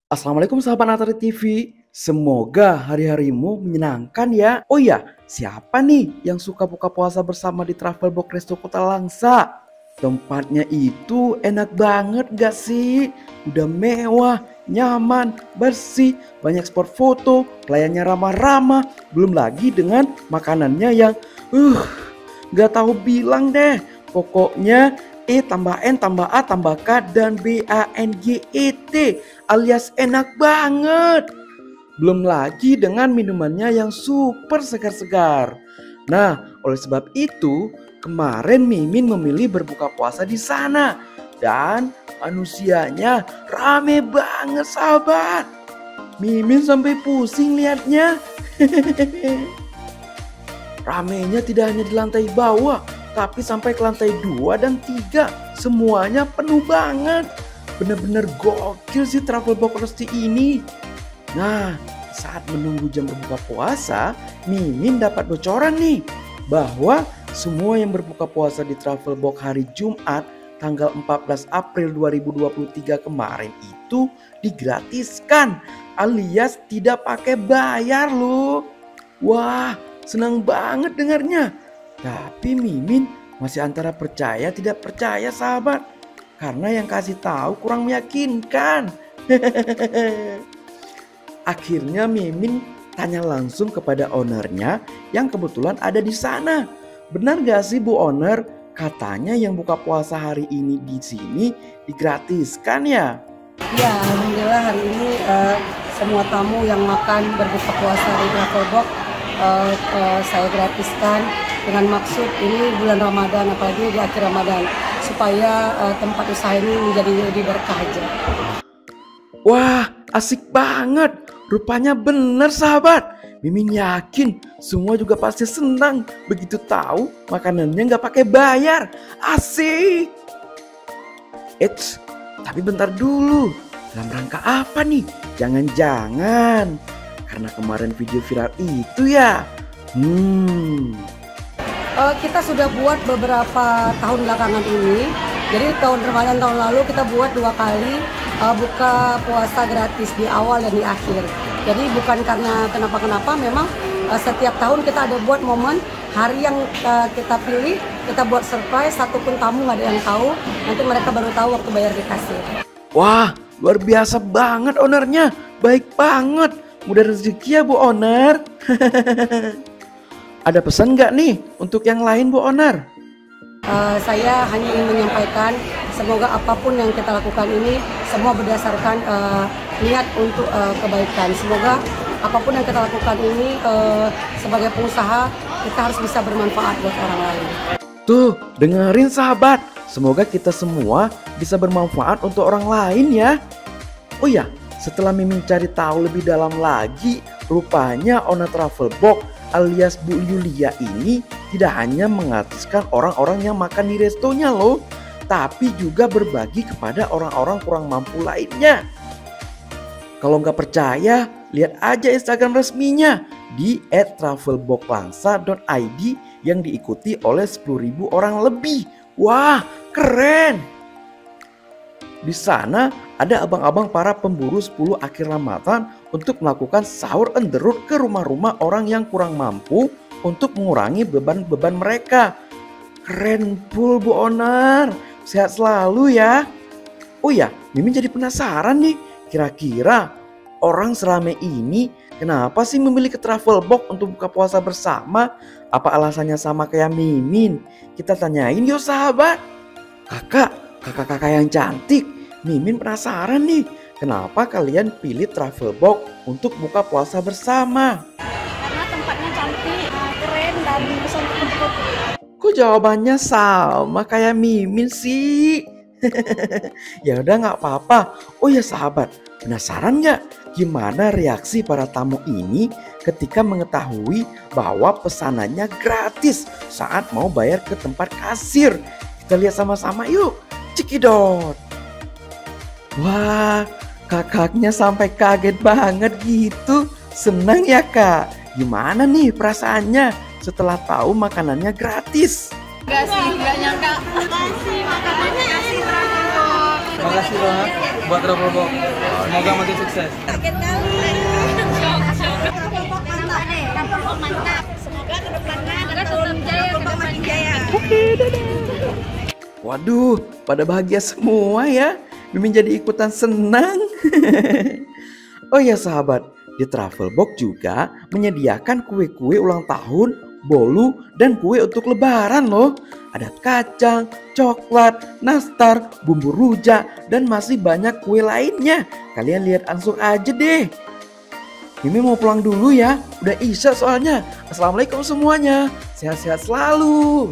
Assalamualaikum sahabat Natari TV. Semoga hari-harimu menyenangkan ya. Oh ya, siapa nih yang suka buka puasa bersama di Travelbox Resto Kota Langsa? Tempatnya itu enak banget gak sih? Udah mewah, nyaman, bersih, banyak spot foto, pelayannya ramah-ramah. Belum lagi dengan makanannya yang gak tahu bilang deh. Pokoknya E tambah N tambah A tambah K dan BANGET alias enak banget. Belum lagi dengan minumannya yang super segar-segar. Nah, oleh sebab itu kemarin Mimin memilih berbuka puasa di sana. Dan manusianya rame banget sahabat. Mimin sampai pusing liatnya. Ramenya tidak hanya di lantai bawah, tapi sampai ke lantai 2 dan 3 semuanya penuh banget. Bener-bener gokil sih Travelbox Resti ini. Nah, saat menunggu jam berbuka puasa, Mimin dapat bocoran nih bahwa semua yang berbuka puasa di Travelbox hari Jumat tanggal 14 April 2023 kemarin itu digratiskan alias tidak pakai bayar loh. Wah, senang banget dengarnya. Tapi Mimin masih antara percaya tidak percaya sahabat. Karena yang kasih tahu kurang meyakinkan. Akhirnya Mimin tanya langsung kepada ownernya yang kebetulan ada di sana. Benar gak sih Bu Owner? Katanya yang buka puasa hari ini di sini digratiskan ya? Ya, alhamdulillah hari ini semua tamu yang makan berbuka puasa di Travelbox saya gratiskan dengan maksud ini bulan Ramadan, apalagi di akhir Ramadan, supaya tempat usaha ini menjadi lebih berkah aja. Wah, asik banget. Rupanya bener sahabat. Mimin yakin semua juga pasti senang begitu tahu makanannya nggak pakai bayar. Asik. Eits, tapi bentar dulu. Dalam rangka apa nih? Jangan-jangan karena kemarin video viral itu ya. Kita sudah buat beberapa tahun belakangan ini. Jadi tahun Ramadan tahun lalu kita buat 2 kali buka puasa gratis di awal dan di akhir. Jadi bukan karena kenapa-kenapa, memang setiap tahun kita ada buat momen hari yang kita pilih, kita buat surprise, satupun tamu nggak ada yang tahu. Nanti mereka baru tahu waktu bayar di kasir. Wah, luar biasa banget ownernya. Baik banget. Mudah rezeki ya Bu Owner. Ada pesan nggak nih untuk yang lain Bu Owner? Saya hanya ingin menyampaikan semoga apapun yang kita lakukan ini semua berdasarkan niat untuk kebaikan. Semoga apapun yang kita lakukan ini sebagai pengusaha kita harus bisa bermanfaat buat orang lain. Tuh, dengerin sahabat. Semoga kita semua bisa bermanfaat untuk orang lain ya. Oh ya, setelah Mimin cari tahu lebih dalam lagi, rupanya owner Travelbox alias Bu Yulia ini tidak hanya menggratiskan orang-orang yang makan di restonya loh, tapi juga berbagi kepada orang-orang kurang mampu lainnya. Kalau nggak percaya, lihat aja Instagram resminya di @travelboxlangsa.id yang diikuti oleh 10.000 orang lebih. Wah, keren! Di sana ada abang-abang para pemburu 10 akhir Ramadan untuk melakukan sahur on the road ke rumah-rumah orang yang kurang mampu untuk mengurangi beban-beban mereka. Keren pul Bu Owner. Sehat selalu ya. Oh ya, Mimin jadi penasaran nih. Kira-kira orang seramai ini kenapa sih memilih ke Travelbox untuk buka puasa bersama? Apa alasannya sama kayak Mimin? Kita tanyain yuk sahabat. Kakak yang cantik. Mimin penasaran nih, kenapa kalian pilih Travelbox untuk buka puasa bersama? Karena tempatnya cantik, keren, dan bisa untuk jemput. Kok jawabannya sama kayak Mimin sih? Ya udah nggak apa-apa. Oh ya sahabat, penasaran nggak gimana reaksi para tamu ini ketika mengetahui bahwa pesanannya gratis saat mau bayar ke tempat kasir? Kita lihat sama-sama yuk. Cekidot. Wah, kakaknya sampai kaget banget gitu. Senang ya kak? Gimana nih perasaannya setelah tahu makanannya gratis? Enggak sih, enggak nyangka. Makasih, makanannya kasih Travelbox. Makasih banget buat Travel Box. Semoga makin sukses. Semoga kedepannya tetap jaya, makin jaya. Waduh, pada bahagia semua ya. Mimin jadi ikutan senang. Oh ya sahabat, di Travelbox juga menyediakan kue-kue ulang tahun, bolu, dan kue untuk lebaran loh. Ada kacang, coklat, nastar, bumbu rujak, dan masih banyak kue lainnya. Kalian lihat langsung aja deh. Mimin mau pulang dulu ya, udah isya soalnya. Assalamualaikum semuanya, sehat-sehat selalu.